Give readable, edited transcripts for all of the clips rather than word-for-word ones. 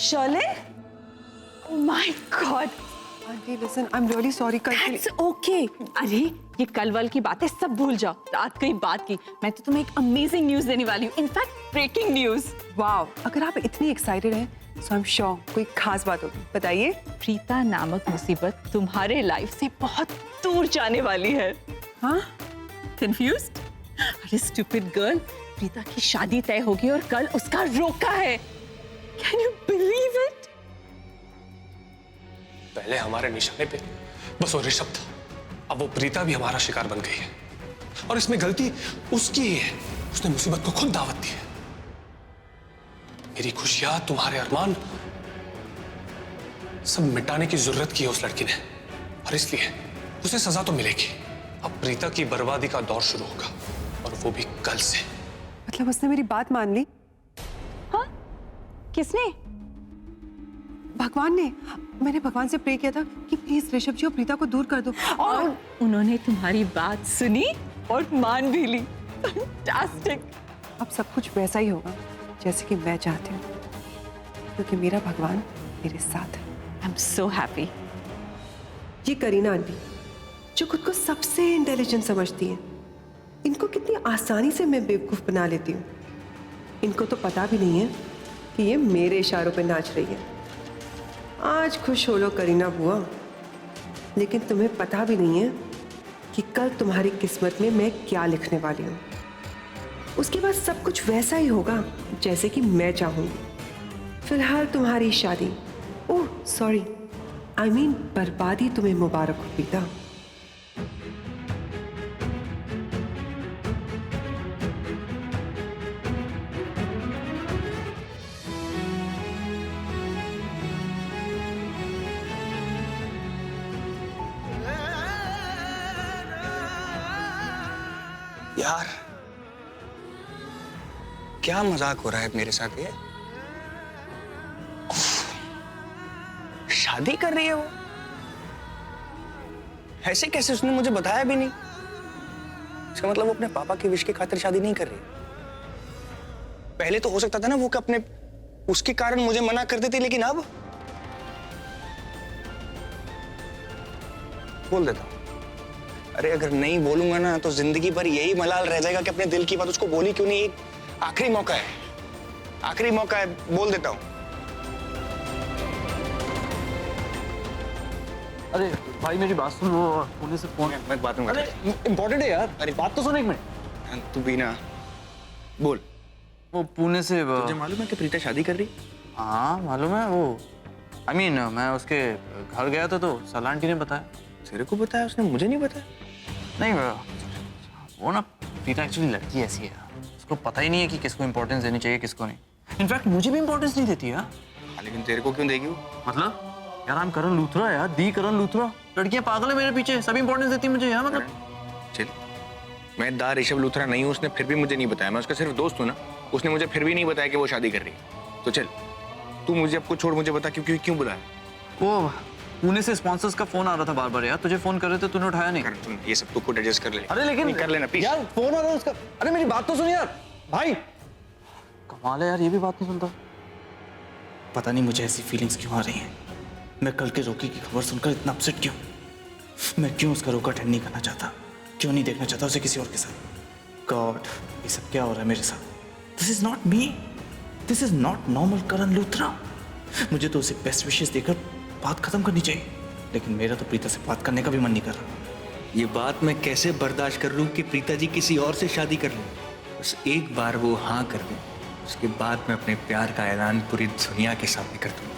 Sherlyn? Oh my God! Aunty listen, I am really sorry. That's okay. अरे ये कल वाल की बातें सब भूल जाओ, रात की बात की। मैं तो तुम्हें एक अमेजिंग न्यूज देने वाली हूँ, इनफैक्ट ब्रेकिंग न्यूज। वाओ, अगर आप इतनी एक्साइटेड हैं सो आई एम श्योर कोई खास बात होगी, बताइए। प्रीता नामक मुसीबत तुम्हारे लाइफ से बहुत दूर जाने वाली है। हाँ? कंफ्यूज्ड? अरे स्टूपिड गर्ल, प्रीता की शादी तय होगी और कल उसका रोका है। Can you believe it? पहले हमारे निशाने पे बस वो ऋषभ था, अब वो प्रीता भी हमारा शिकार बन गई है। और इसमें गलती उसकी ही है, उसने मुसीबत को खुद दावत दी है। मेरी खुशियां, तुम्हारे अरमान सब मिटाने की जरूरत की है उस लड़की ने, और इसलिए उसे सजा तो मिलेगी। अब प्रीता की बर्बादी का दौर शुरू होगा, और वो भी कल से। मतलब उसने मेरी बात मान ली? हाँ? किसने? भगवान ने। मैंने भगवान से प्रे किया था कि प्लीज ऋषभ जी और प्रीता को दूर कर दो, और उन्होंने तुम्हारी बात सुनी और मान भी ली। फैंटास्टिक। अब सब कुछ वैसा ही होगा जैसे कि मैं चाहती हूँ, क्योंकि मेरा भगवान मेरे साथ है। I am so happy. ये करीना आंटी जो खुद को सबसे इंटेलिजेंट समझती है, इनको कितनी आसानी से मैं बेवकूफ बना लेती हूँ। इनको तो पता भी नहीं है कि ये मेरे इशारों पे नाच रही है। आज खुश हो लो करीना बुआ, लेकिन तुम्हें पता भी नहीं है कि कल तुम्हारी किस्मत में मैं क्या लिखने वाली हूँ। उसके बाद सब कुछ वैसा ही होगा जैसे कि मैं चाहूंगी। फिलहाल तुम्हारी शादी, ओह सॉरी, आई मीन बर्बादी तुम्हें मुबारक हो प्रीता। यार क्या मजाक हो रहा है मेरे साथ ये? शादी कर रही है वो? ऐसे कैसे? उसने मुझे बताया भी नहीं। इसका मतलब वो अपने पापा की विश की खातिर शादी नहीं कर रही। पहले तो हो सकता था ना वो कि अपने उसके कारण मुझे मना कर देती, लेकिन अब बोल देता हूं। अरे अगर नहीं बोलूंगा ना तो जिंदगी भर यही मलाल रह जाएगा कि अपने दिल की बात उसको बोली क्यों नहीं। आखिरी मौका है, आखिरी मौका है, बोल देता हूं। अरे भाई मेरी बात सुन, वो पुणे से फोन। मैं बात अरे इम्पोर्टेंट है यार, अरे बात तो सुन एक मिनट। तू भी ना बोल। वो पुणे से तुझे मालूम है कि प्रीता शादी कर रही? हाँ मालूम है। वो आई मीन मैं उसके घर गया था तो सला आंटी ने बताया। तेरे को बताया उसने? मुझे नहीं बताया। नहीं वो ना प्रीता एक्चुअली लड़की ऐसी है, उसको पता ही नहीं है कि किसको इंपॉर्टेंस देनी चाहिए किसको नहीं। इनफैक्ट मुझे भी इंपॉर्टेंस नहीं देती है। लेकिन तेरे को क्यों देगी वो? मतलब यार आई एम करण लूथरा यार, दी करण लूथरा। लड़कियां पागल है मेरे पीछे, सभी इंपॉर्टेंस देती है मुझे यार। मतलब चल, मैं दा ऋषभ लूथरा नहीं हूँ, उसने फिर भी मुझे नहीं बताया। मैं उसका सिर्फ दोस्त हूँ ना, उसने मुझे फिर भी नहीं बताया कि वो शादी कर रही है। तो चल तू मुझे अब कुछ छोड़, मुझे बता क्यों बुलाया? वो पुणे से स्पॉन्सर्स का फोन आ रहा था बार बार यार, तुझे फोन कर रहे थे तूने उठाया नहीं। तुम ये सब तो खुद एडजस्ट कर ले। अरे लेकिन कर लेना प्लीज यार, फोन आ रहा है उसका। अरे मेरी बात तो सुन यार भाई। कमाल है यार, ये भी बात नहीं सुनता। पता नहीं मुझे ऐसी फीलिंग्स क्यों आ रही हैं। मैं कल के रोकी की खबर सुनकर इतना अपसेट क्यों? मैं क्यों उसका रोका अटेंड नहीं करना चाहता? क्यों नहीं देखना चाहता उसे किसी और के साथ? गॉड, ये सब क्या हो रहा है मेरे साथ? This is not me, this is not normal Karan Luthra. मुझे तो उसे बेस्ट विशेस देकर बात खत्म करनी चाहिए, लेकिन मेरा तो प्रीता से बात करने का भी मन नहीं कर रहा। ये बात मैं कैसे बर्दाश्त कर लूं कि प्रीता जी किसी और से शादी कर लूं? बस एक बार वो हाँ कर दे, उसके बाद मैं अपने प्यार का ऐलान पूरी दुनिया के सामने कर दूंगा।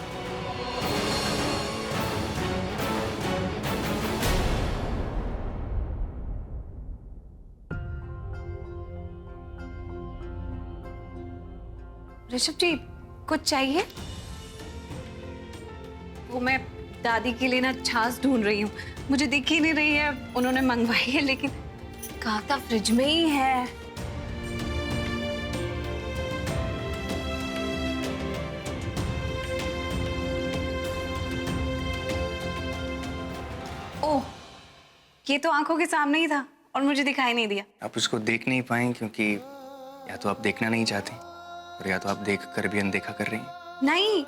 ऋषभ जी कुछ चाहिए? वो मैं दादी के लिए ना छाछ ढूंढ रही हूँ, मुझे दिख ही नहीं रही है। उन्होंने मंगवाई है लेकिन कहा था फ्रिज में ही है। ओह, ये तो आंखों के सामने ही था और मुझे दिखाई नहीं दिया। आप उसको देख नहीं पाए क्योंकि या तो आप देखना नहीं चाहते और या तो आप देख कर भी अनदेखा कर रही हैं। नहीं,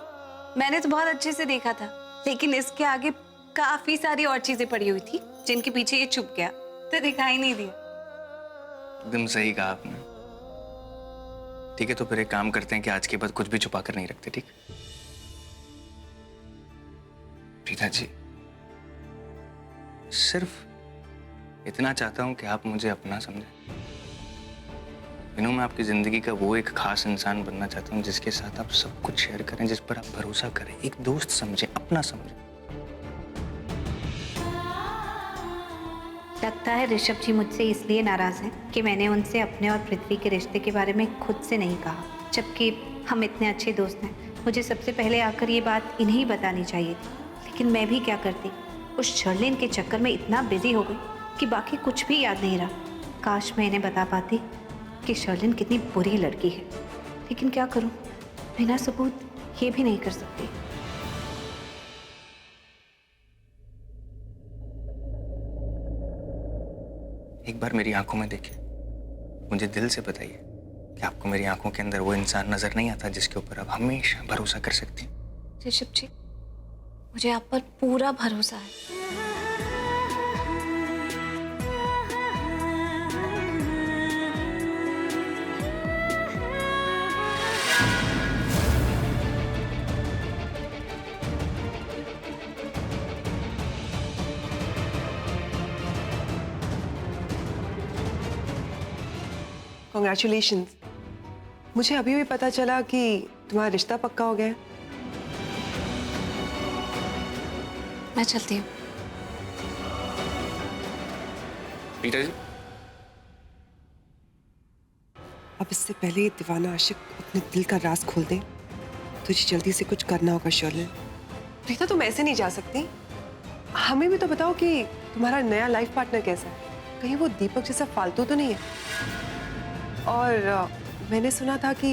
मैंने तो बहुत अच्छे से देखा था, लेकिन इसके आगे काफी सारी और चीजें पड़ी हुई थी जिनके पीछे ये छुप गया, तो दिखाई नहीं दिया। एकदम सही कहा आपने। ठीक है, तो फिर एक काम करते हैं कि आज के बाद कुछ भी छुपा कर नहीं रखते, ठीक? प्रीता जी, सिर्फ इतना चाहता हूं कि आप मुझे अपना समझें। मैं आपकी जिंदगी का वो एक खास इंसान बनना चाहता हूं जिसके साथ आप सब कुछ शेयर करें, जिस पर आप भरोसा करें, एक दोस्त समझें, अपना समझें। लगता है ऋषभ जी मुझसे इसलिए नाराज हैं कि मैंने उनसे अपने और पृथ्वी के रिश्ते के बारे में खुद से नहीं कहा, जबकि हम इतने अच्छे दोस्त हैं। मुझे सबसे पहले आकर ये बात इन्हें बतानी चाहिए थी, लेकिन मैं भी क्या करती, उस शर्लिन के चक्कर में इतना बिजी हो गई कि बाकी कुछ भी याद नहीं रहा। काश मैं इन्हें बता पाती कि शर्लिन कितनी बुरी लड़की है, लेकिन क्या करूं, बिना सबूत ये भी नहीं कर सकती। एक बार मेरी आंखों में देखिए, मुझे दिल से बताइए कि आपको मेरी आंखों के अंदर वो इंसान नजर नहीं आता जिसके ऊपर आप हमेशा भरोसा कर सकती हैं? ऋषभ जी, मुझे आप पर पूरा भरोसा है। कॉन्ग्रेचुलेशंस। मुझे अभी भी पता चला कि तुम्हारा रिश्ता पक्का हो गया है। मैं चलती हूँ। प्रीता जी, अब इससे पहले ये दीवाना आशिक अपने दिल का राज खोल दे, तुझे जल्दी से कुछ करना होगा शर्लिन। प्रीता, तुम ऐसे नहीं जा सकती। हमें भी तो बताओ कि तुम्हारा नया लाइफ पार्टनर कैसा है, कहीं वो दीपक जैसा फालतू तो नहीं है। और मैंने सुना था कि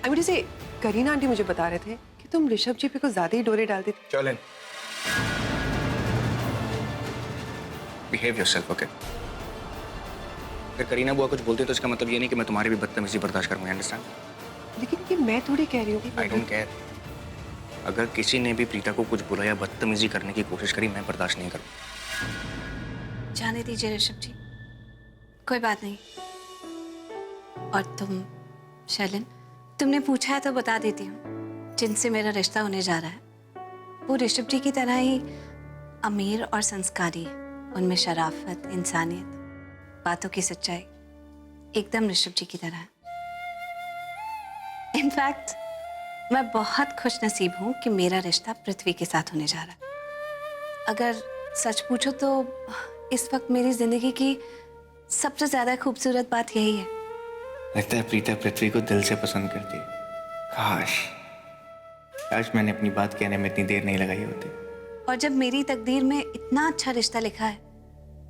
जैसे करीना आंटी मुझे बता रहे थे कि तुम ऋषभ जी पे कुछ ज्यादा ही डोरे डालती थी। Sherlyn, behave yourself, okay? अगर करीना बुआ कुछ बोलती है तो इसका मतलब ये नहीं कि मैं तुम्हारी भी बदतमीजी बर्दाश्त करूंगा, अंडरस्टैंड? लेकिन ये मैं थोड़ी कह रही हूँ। I don't care. अगर किसी ने भी प्रीता को कुछ बोला या बदतमीजी करने की कोशिश करी, मैं बर्दाश्त नहीं करूँ। जाने दीजिए ऋषभ जी, कोई बात नहीं। और तुम शर्लिन, तुमने पूछा है तो बता देती हूँ, जिनसे मेरा रिश्ता होने जा रहा है वो ऋषभ जी की तरह ही अमीर और संस्कारी है। उनमें शराफत, इंसानियत, बातों की सच्चाई एकदम ऋषभ जी की तरह है। इनफैक्ट मैं बहुत खुश नसीब हूँ कि मेरा रिश्ता पृथ्वी के साथ होने जा रहा है। अगर सच पूछो तो इस वक्त मेरी जिंदगी की सबसे ज्यादा खूबसूरत बात यही है। लगता है प्रीता पृथ्वी को दिल से पसंद करती है। काश मैंने अपनी बात कहने में इतनी देर नहीं लगाई होती। और जब मेरी तकदीर में इतना अच्छा रिश्ता लिखा है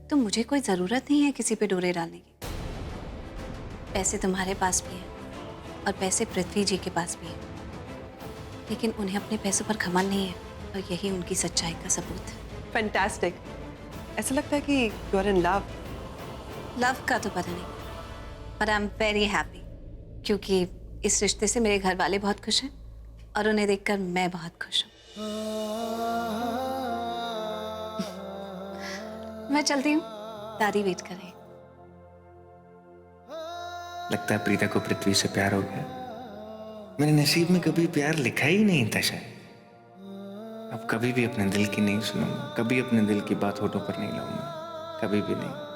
तो मुझे कोई जरूरत नहीं है किसी पे डोरे डालने की। पैसे तुम्हारे पास भी हैं और पैसे पृथ्वी जी के पास भी हैं, लेकिन उन्हें अपने पैसों पर घमंड नहीं है और यही उनकी सच्चाई का सबूत है। फैंटास्टिक। ऐसा लगता है कि you are in love. Love का तो पता नहीं, पर आई एम वेरी हैप्पी क्योंकि इस रिश्ते से मेरे घर वाले बहुत खुश हैं और उन्हें देखकर मैं बहुत खुश हूँ। मैं चलती हूँ, दादी वेट कर रही है। लगता है प्रीता को पृथ्वी से प्यार हो गया। मेरे नसीब में कभी प्यार लिखा ही नहीं था शायद। अब कभी भी अपने दिल की नहीं सुनूंगा, कभी अपने दिल की बात होठों पर नहीं लाऊंगा, कभी भी नहीं।